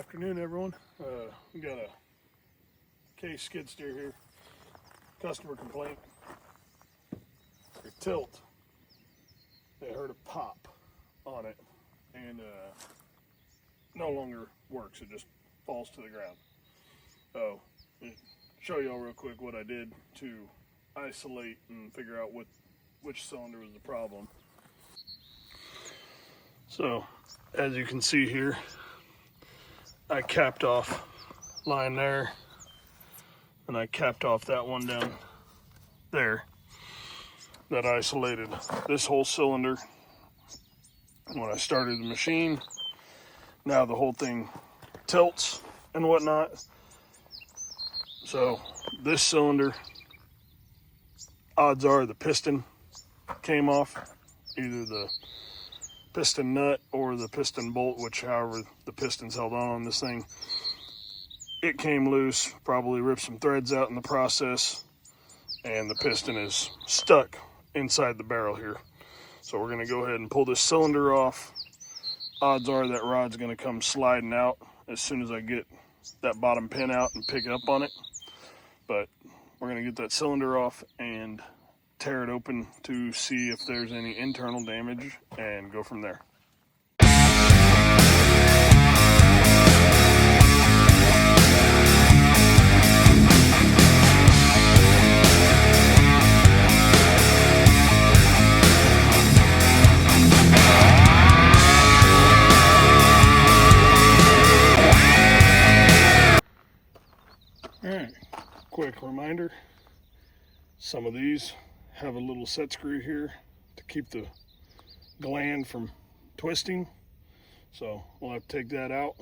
Afternoon, everyone. We got a case skid steer here. Customer complaint. Your tilt, they heard a pop on it and no longer works. It just falls to the ground. So, show y'all real quick what I did to isolate and figure out which cylinder was the problem. So, as you can see here, I capped off line there, and I capped off that one down there. That isolated this whole cylinder when I started the machine. Now the whole thing tilts and whatnot. So this cylinder, odds are the piston came off, either the piston nut or the piston bolt, which however the piston's held on this thing. It came loose, probably ripped some threads out in the process, and the piston is stuck inside the barrel here. So we're going to go ahead and pull this cylinder off. Odds are that rod's going to come sliding out as soon as I get that bottom pin out and pick up on it. But we're going to get that cylinder off and tear it open to see if there's any internal damage and go from there. Alright, quick reminder, some of these have a little set screw here to keep the gland from twisting, so we'll have to take that out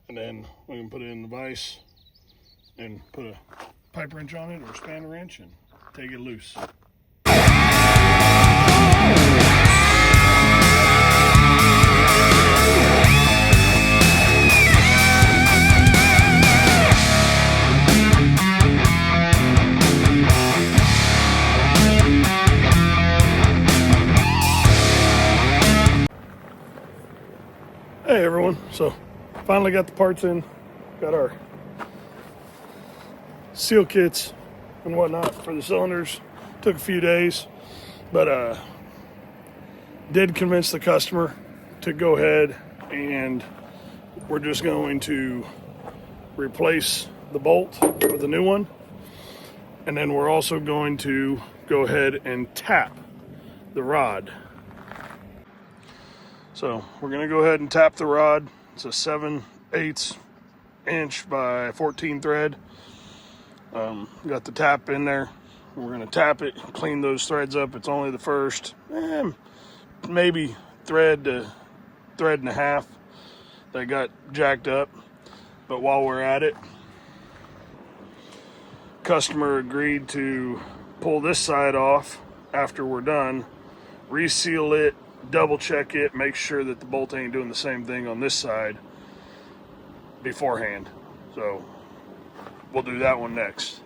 and then we can put it in the vise and put a pipe wrench on it or a spanner wrench and take it loose. Hey everyone, so finally got the parts in, got our seal kits and whatnot for the cylinders. Took a few days, but did convince the customer to go ahead, and we're just going to replace the bolt with a new one, and then we're also going to go ahead and tap the rod. So we're going to go ahead and tap the rod. It's a 7/8 inch by 14 thread. Got the tap in there. We're going to tap it, clean those threads up. It's only the first, maybe thread to thread and a half that got jacked up. But while we're at it, customer agreed to pull this side off after we're done, reseal it, double check it, make sure that the bolt ain't doing the same thing on this side beforehand. So we'll do that one next.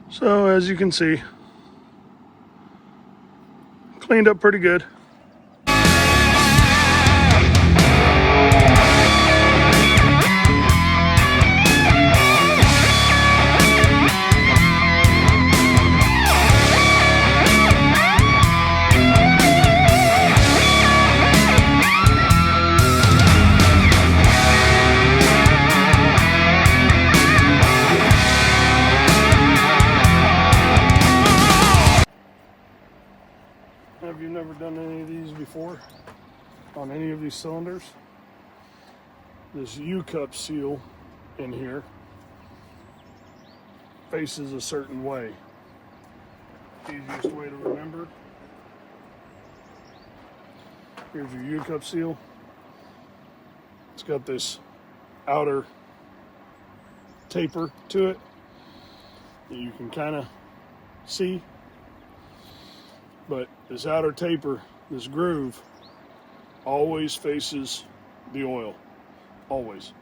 So as you can see, cleaned up pretty good. Have you never done any of these before on any of these cylinders? This U-cup seal in here faces a certain way. Easiest way to remember. Here's your U-cup seal. It's got this outer taper to it that you can kind of see, but this outer taper, this groove, always faces the oil. Always.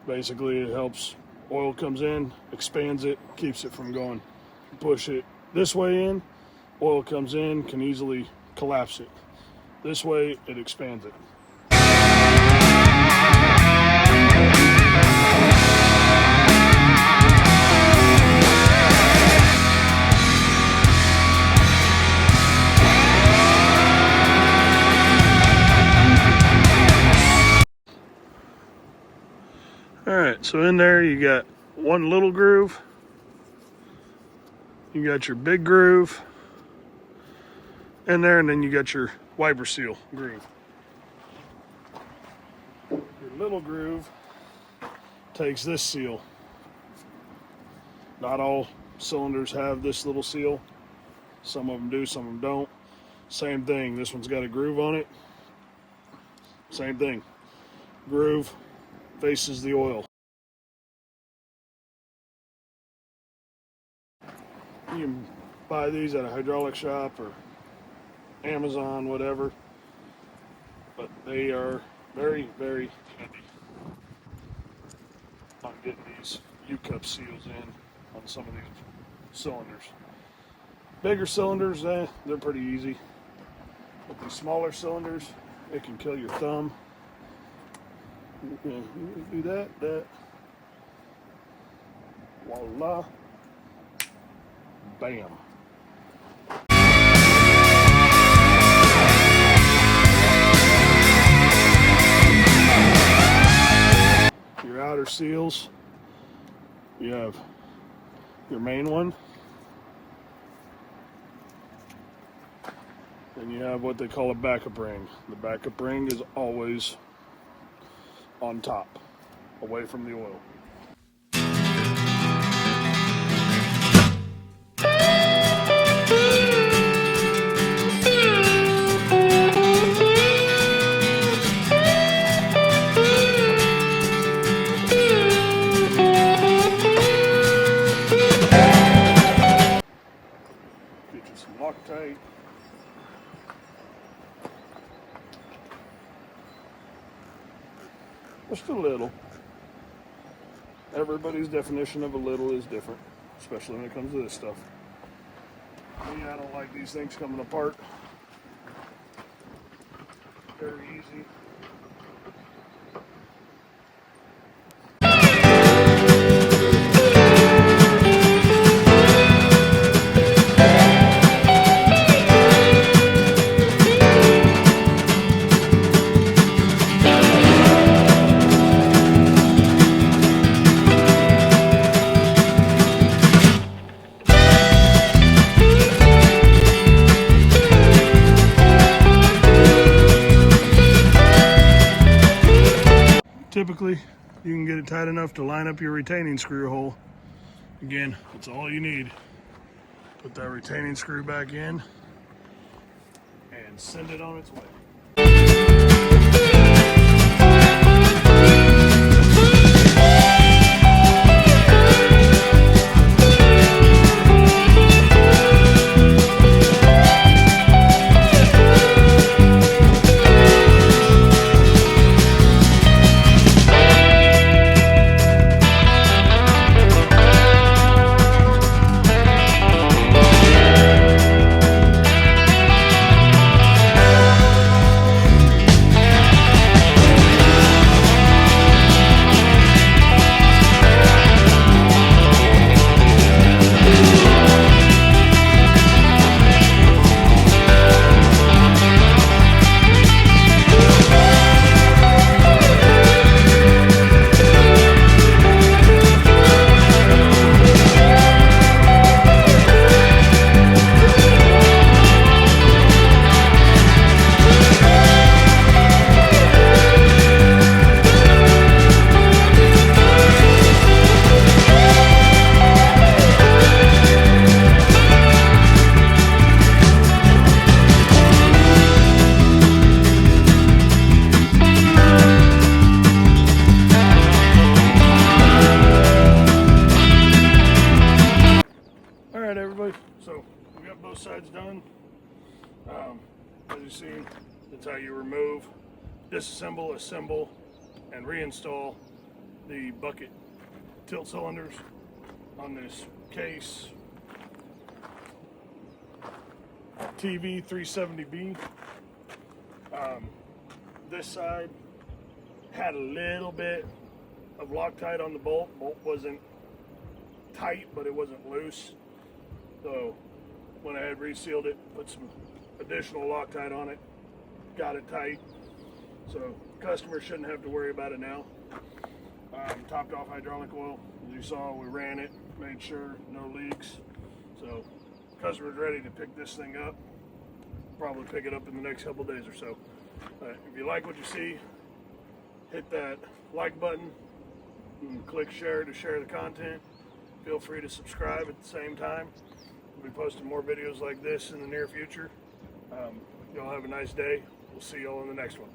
Basically, it helps. Oil comes in, expands it, keeps it from going. Push it this way in, oil comes in, can easily collapse it. This way, it expands it. Alright, so in there you got one little groove, you got your big groove in there, and then you got your wiper seal groove. Your little groove takes this seal. Not all cylinders have this little seal. Some of them do, some of them don't. Same thing, this one's got a groove on it. Same thing, groove faces the oil. You can buy these at a hydraulic shop or Amazon, whatever, but they are very, very handy on getting these U-cup seals in on some of these cylinders. Bigger cylinders, they're pretty easy. But these smaller cylinders, it can kill your thumb. You do that, voila, bam. Your outer seals, you have your main one, and you have what they call a backup ring. The backup ring is always on top, away from the oil. Get you some Loctite. Just a little. Everybody's definition of a little is different, especially when it comes to this stuff. Me, I don't like these things coming apart. Very easy. Typically, you can get it tight enough to line up your retaining screw hole. Again, that's all you need. Put that retaining screw back in and send it on its way. got both sides done. As you see, that's how you remove, disassemble, assemble, and reinstall the bucket tilt cylinders on this case TV 370B. This side had a little bit of Loctite on the bolt. Bolt wasn't tight, but it wasn't loose. So when I had resealed it, put some additional Loctite on it, got it tight. So customer shouldn't have to worry about it now. Topped off hydraulic oil. As you saw, we ran it, made sure no leaks. So customer's ready to pick this thing up. Probably pick it up in the next couple days or so. If you like what you see, hit that like button and click share to share the content. Feel free to subscribe at the same time. We'll be posting more videos like this in the near future. Y'all have a nice day. We'll see y'all in the next one.